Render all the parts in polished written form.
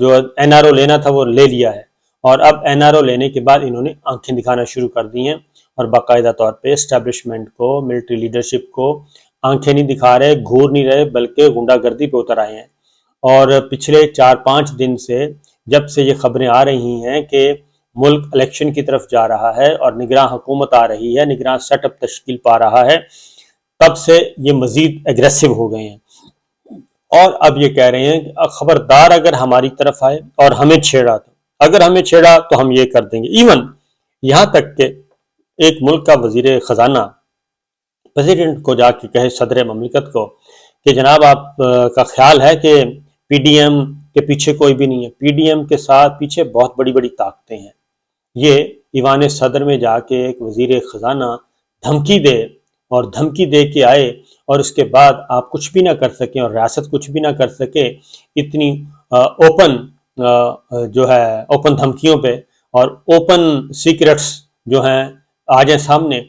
جو NRO لینا تھا وہ لے لیا ہے، اور اب NRO لینے کے بعد انہوں نے آنکھیں دکھانا شروع کر دی ہیں، اور باقاعدہ طور پہ اسٹیبلشمنٹ کو، ملٹری لیڈرشپ کو آنکھیں نہیں دکھا رہے، گھور نہیں رہے، بلکہ غنڈہ گردی پہ اتر آئے ہیں۔ اور پچھلے 4-5 دن سے جب سے یہ خبریں آ رہی ہیں کہ ملک الیکشن کی طرف جا رہا ہے اور نگراں حکومت آ رہی ہے، نگراں سیٹ اپ تشکیل پا رہا ہے، تب سے یہ مزید ایگریسو ہو گئے ہیں، اور اب یہ کہہ رہے ہیں کہ خبردار اگر ہماری طرف آئے اور ہمیں چھیڑا، تو اگر ہمیں چھیڑا تو ہم یہ کر دیں گے۔ ایون یہاں تک کہ ایک ملک کا وزیر خزانہ پریزیڈنٹ کو جا کے کہے، صدر مملکت کو، کہ جناب آپ کا خیال ہے کہ PDM کے پیچھے کوئی بھی نہیں ہے، PDM کے ساتھ پیچھے بہت بڑی بڑی طاقتیں ہیں۔ یہ ایوان صدر میں جا کے ایک وزیر خزانہ دھمکی دے، اور دھمکی دے کے آئے، اور اس کے بعد آپ کچھ بھی نہ کر سکیں اور ریاست کچھ بھی نہ کر سکے، اتنی اوپن جو ہے اوپن دھمکیوں پہ اور اوپن سیکرٹس جو ہیں آ جائیں سامنے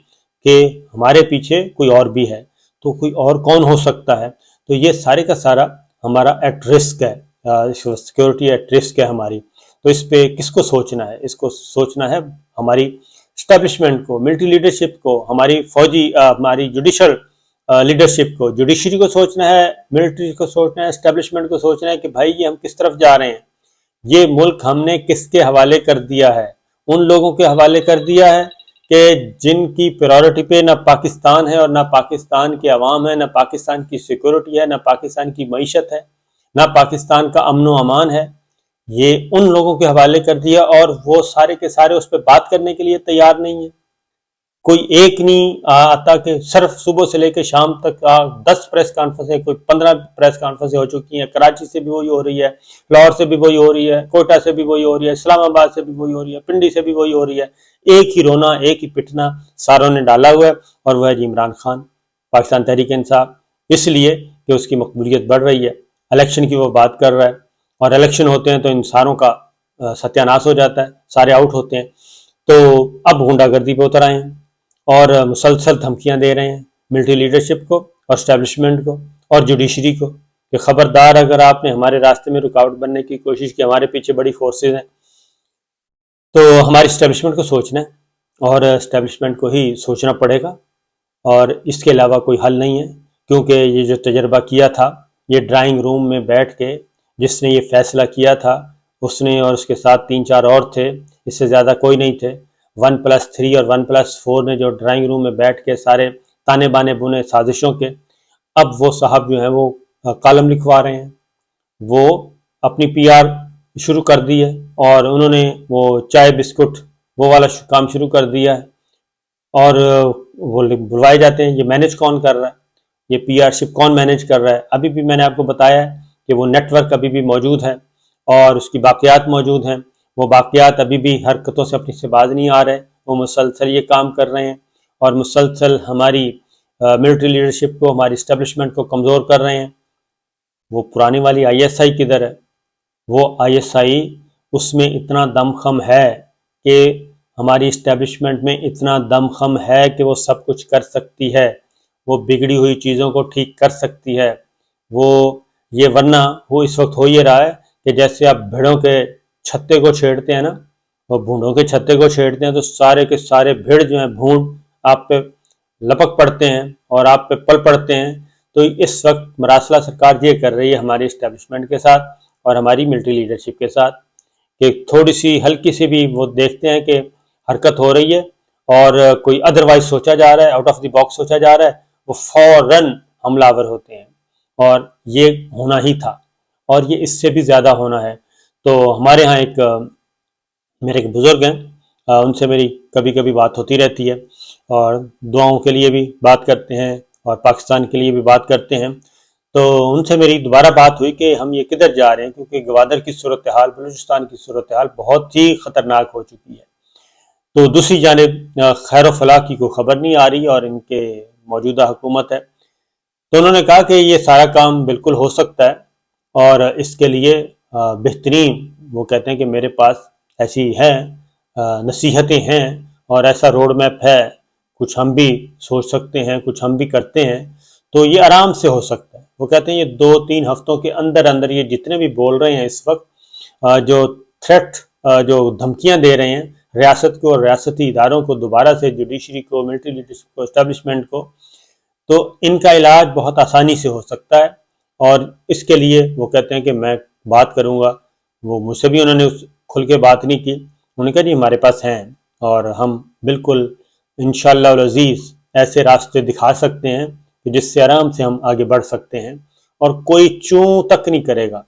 کہ ہمارے پیچھے کوئی اور بھی ہے، تو کوئی اور کون ہو سکتا ہے؟ تو یہ سارے کا سارا ہمارا ایٹ رسک ہے، سیکیورٹی ایٹ رسک ہے ہماری۔ تو اس پہ کس کو سوچنا ہے؟ اس کو سوچنا ہے ہماری اسٹیبلشمنٹ کو، ملٹری لیڈرشپ کو، ہماری فوجی ہماری جوڈیشل لیڈرشپ کو، جوڈیشری کو سوچنا ہے، ملٹری کو سوچنا ہے، اسٹیبلشمنٹ کو سوچنا ہے کہ بھائی یہ ہم کس طرف جا رہے ہیں، یہ ملک ہم نے کس کے حوالے کر دیا ہے؟ ان لوگوں کے حوالے کر دیا ہے کہ جن کی پرائورٹی پہ نہ پاکستان ہے اور نہ پاکستان کے عوام ہے، نہ پاکستان کی سیکورٹی ہے، نہ پاکستان کی معیشت ہے، نہ پاکستان کا امن و امان ہے۔ یہ ان لوگوں کے حوالے کر دیا، اور وہ سارے کے سارے اس پہ بات کرنے کے لیے تیار نہیں ہیں۔ کوئی ایک نہیں آتا کہ صرف صبح سے لے کے شام تک 10 پریس کانفرنسیں، کوئی 15 پریس کانفرنسیں ہو چکی ہیں، کراچی سے بھی وہی ہو رہی ہے، لاہور سے بھی وہی ہو رہی ہے، کوئٹہ سے بھی وہی ہو رہی ہے، اسلام آباد سے بھی وہی ہو رہی ہے، پنڈی سے بھی وہی ہو رہی ہے۔ ایک ہی رونا، ایک ہی پٹنا ساروں نے ڈالا ہوا ہے، اور وہ ہے جی عمران خان، پاکستان تحریک انصاف، اس لیے کہ اس کی مقبولیت بڑھ رہی ہے، الیکشن کی وہ بات کر رہا ہے، اور الیکشن ہوتے ہیں تو ان ساروں کا ستیہ ناش ہو جاتا ہے، سارے آؤٹ ہوتے ہیں۔ تو اب غنڈہ گردی پہ اتر آئے ہیں، اور مسلسل دھمکیاں دے رہے ہیں ملٹری لیڈرشپ کو اور اسٹیبلشمنٹ کو اور جوڈیشری کو کہ خبردار اگر آپ نے ہمارے راستے میں رکاوٹ بننے کی کوشش کی، ہمارے پیچھے بڑی فورسز ہیں، تو ہماری اسٹیبلشمنٹ کو سوچنا ہے، اور اسٹیبلشمنٹ کو ہی سوچنا پڑے گا، اور اس کے علاوہ کوئی حل نہیں ہے، کیونکہ یہ جو تجربہ کیا تھا، یہ ڈرائنگ روم میں بیٹھ کے جس نے یہ فیصلہ کیا تھا، اس نے اور اس کے ساتھ 3-4 اور تھے، اس سے زیادہ کوئی نہیں تھے، 1+3 اور 1+4 نے جو ڈرائنگ روم میں بیٹھ کے سارے تانے بانے بنے سازشوں کے، اب وہ صاحب جو ہیں وہ کالم لکھوا رہے ہیں، وہ اپنی PR شروع کر دی ہے، اور انہوں نے وہ چائے بسکٹ وہ والا کام شروع کر دیا ہے، اور وہ بلوائے جاتے ہیں۔ یہ مینیج کون کر رہا ہے؟ یہ PR شپ کون مینیج کر رہا ہے؟ ابھی بھی میں نے آپ کو بتایا ہے کہ وہ نیٹ ورک ابھی بھی موجود ہے، اور اس کی باقیات موجود ہیں، وہ باقیات ابھی بھی حرکتوں سے اپنی سے باز نہیں آ رہے، وہ مسلسل یہ کام کر رہے ہیں، اور مسلسل ہماری ملٹری لیڈرشپ کو، ہماری اسٹیبلشمنٹ کو کمزور کر رہے ہیں۔ وہ پرانی والی ISI کدھر ہے؟ وہ ISI اس میں اتنا دم خم ہے کہ ہماری اسٹیبلشمنٹ میں اتنا دم خم ہے کہ وہ سب کچھ کر سکتی ہے، وہ بگڑی ہوئی چیزوں کو ٹھیک کر سکتی ہے، وہ یہ ورنہ وہ اس وقت ہو یہ رہا ہے کہ جیسے آپ بھیڑوں کے چھتے کو چھیڑتے ہیں نا، وہ بھونڈوں کے چھتے کو چھیڑتے ہیں، تو سارے کے سارے بھیڑ جو ہیں بھونڈ آپ پہ لپک پڑتے ہیں اور آپ پہ پل پڑتے ہیں۔ تو اس وقت مراسلہ سرکار یہ کر رہی ہے ہماری اسٹیبلشمنٹ کے ساتھ اور ہماری ملٹری لیڈرشپ کے ساتھ کہ تھوڑی سی ہلکی سی بھی وہ دیکھتے ہیں کہ حرکت ہو رہی ہے اور کوئی ادروائز سوچا جا رہا ہے، آؤٹ آف دی باکس سوچا جا رہا ہے، وہ فوراً حملہ آور ہوتے ہیں، اور یہ ہونا ہی تھا، اور یہ اس سے بھی زیادہ ہونا ہے۔ تو ہمارے ہاں میرے ایک بزرگ ہیں، ان سے میری کبھی کبھی بات ہوتی رہتی ہے، اور دعاؤں کے لیے بھی بات کرتے ہیں اور پاکستان کے لیے بھی بات کرتے ہیں۔ تو ان سے میری دوبارہ بات ہوئی کہ ہم یہ کدھر جا رہے ہیں، کیونکہ گوادر کی صورتحال، بلوچستان کی صورتحال بہت ہی خطرناک ہو چکی ہے۔ تو دوسری جانب خیر و فلاح کی کوئی خبر نہیں آ رہی، اور ان کے موجودہ حکومت ہے۔ تو انہوں نے کہا کہ یہ سارا کام بالکل ہو سکتا ہے، اور اس کے لیے بہترین، وہ کہتے ہیں کہ میرے پاس ایسی ہیں نصیحتیں ہیں اور ایسا روڈ میپ ہے، کچھ ہم بھی سوچ سکتے ہیں، کچھ ہم بھی کرتے ہیں، تو یہ آرام سے ہو سکتا ہے۔ وہ کہتے ہیں یہ 2-3 ہفتوں کے اندر اندر یہ جتنے بھی بول رہے ہیں اس وقت، جو تھریٹ جو دھمکیاں دے رہے ہیں ریاست کو اور ریاستی اداروں کو دوبارہ سے، جوڈیشری کو، ملٹری لیڈرشپ کو، اسٹیبلشمنٹ کو، تو ان کا علاج بہت آسانی سے ہو سکتا ہے۔ اور اس کے لیے وہ کہتے ہیں کہ میں بات کروں گا، وہ مجھ سے بھی انہوں نے کھل کے بات نہیں کی، انہوں نے کہا جی ہمارے پاس ہیں اور ہم بالکل انشاءاللہ العزیز ایسے راستے دکھا سکتے ہیں کہ جس سے آرام سے ہم آگے بڑھ سکتے ہیں اور کوئی چوں تک نہیں کرے گا۔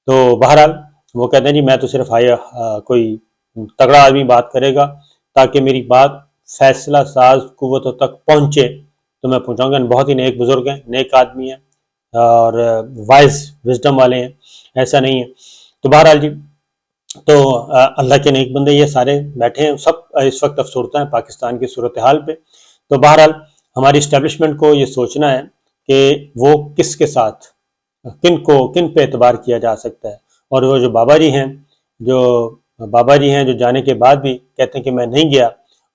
تو بہرحال وہ کہتے ہیں جی میں تو صرف کوئی تگڑا آدمی بات کرے گا تاکہ میری بات فیصلہ ساز قوتوں تک پہنچے تو میں پہنچاؤں گا۔ بہت ہی نیک بزرگ ہیں، نیک آدمی ہیں اور وائز وزڈم والے ہیں، ایسا نہیں ہے۔ تو بہرحال جی، تو اللہ کے نیک بندے یہ سارے بیٹھے ہیں، سب اس وقت افسردہ ہیں پاکستان کی صورتحال پہ۔ تو بہرحال ہماری اسٹیبلشمنٹ کو یہ سوچنا ہے کہ وہ کس کے ساتھ، کن پہ اعتبار کیا جا سکتا ہے۔ اور وہ جو بابا جی ہیں جو جانے کے بعد بھی کہتے ہیں کہ میں نہیں گیا،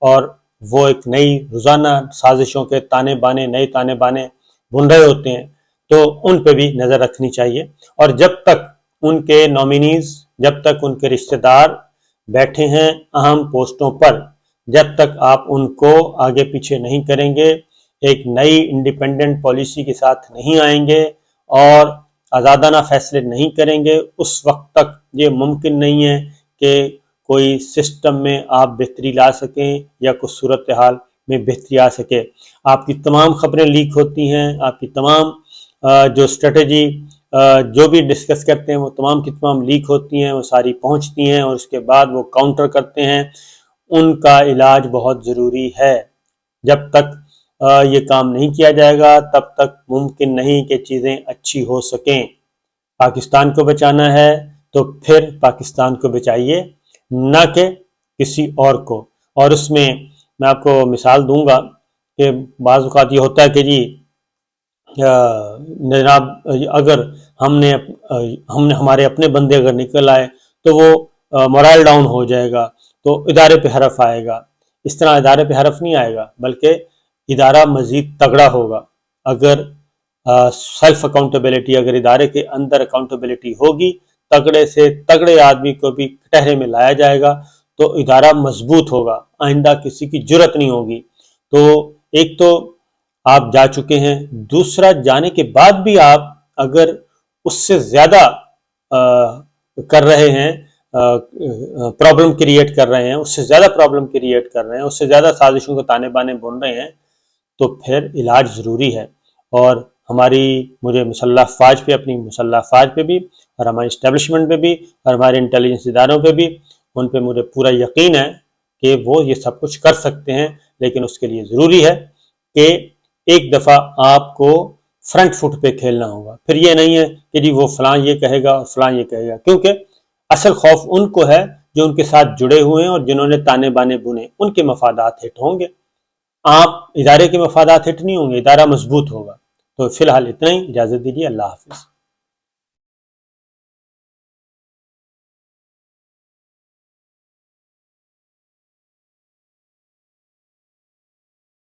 اور وہ ایک نئی روزانہ سازشوں کے نئے تانے بانے بن رہے ہوتے ہیں، تو ان پہ بھی نظر رکھنی چاہیے۔ اور جب تک ان کے نامینیز، جب تک ان کے رشتہ دار بیٹھے ہیں اہم پوسٹوں پر، جب تک آپ ان کو آگے پیچھے نہیں کریں گے، ایک نئی انڈیپینڈنٹ پالیسی کے ساتھ نہیں آئیں گے اور آزادانہ فیصلے نہیں کریں گے، اس وقت تک یہ ممکن نہیں ہے کہ کوئی سسٹم میں آپ بہتری لا سکیں یا کچھ صورتحال میں بہتری آ سکے۔ آپ کی تمام خبریں لیک ہوتی ہیں، آپ کی تمام جو اسٹریٹجی جو بھی ڈسکس کرتے ہیں وہ تمام کی تمام لیک ہوتی ہیں، وہ ساری پہنچتی ہیں اور اس کے بعد وہ کاؤنٹر کرتے ہیں۔ ان کا علاج بہت ضروری ہے۔ جب تک یہ کام نہیں کیا جائے گا تب تک ممکن نہیں کہ چیزیں اچھی ہو سکیں۔ پاکستان کو بچانا ہے تو پھر پاکستان کو بچائیے، نہ کہ کسی اور کو۔ اور اس میں آپ کو مثال دوں گا کہ بعض اوقات یہ ہوتا ہے کہ جی جناب اگر ہمارے اپنے بندے اگر نکل آئے تو وہ مورائل ڈاؤن ہو جائے گا، تو ادارے پہ حرف آئے گا۔ اس طرح ادارے پہ حرف نہیں آئے گا، بلکہ ادارہ مزید تگڑا ہوگا۔ اگر سیلف اکاؤنٹیبلٹی، اگر ادارے کے اندر اکاؤنٹیبلٹی ہوگی، تگڑے سے تگڑے آدمی کو بھی کٹہرے میں لایا جائے گا تو ادارہ مضبوط ہوگا، آئندہ کسی کی جرت نہیں ہوگی۔ تو ایک تو آپ جا چکے ہیں، دوسرا جانے کے بعد بھی آپ اگر اس سے زیادہ کر رہے ہیں، پرابلم کریٹ کر رہے ہیں، اس سے زیادہ پرابلم کریٹ کر رہے ہیں، اس سے زیادہ سازشوں کے تانے بانے بن رہے ہیں، تو پھر علاج ضروری ہے۔ اور مجھے مسلح افواج پہ، اپنی مسلح افواج پہ بھی اور ہماری اسٹیبلشمنٹ پہ بھی اور ہمارے انٹیلیجنس اداروں پہ بھی، ان پہ مجھے پورا یقین ہے کہ وہ یہ سب کچھ کر سکتے ہیں، لیکن اس کے لیے ضروری ہے کہ ایک دفعہ آپ کو فرنٹ فٹ پہ کھیلنا ہوگا۔ پھر یہ نہیں ہے کہ جی وہ فلاں یہ کہے گا اور فلاں یہ کہے گا، کیونکہ اصل خوف ان کو ہے جو ان کے ساتھ جڑے ہوئے ہیں اور جنہوں نے تانے بانے بنے، ان کے مفادات ہٹ ہوں گے۔ آپ ادارے کے مفادات ہٹ نہیں ہوں گے، ادارہ مضبوط ہوگا۔ تو فی الحال اتنا ہی، اجازت دیجیے، اللہ حافظ۔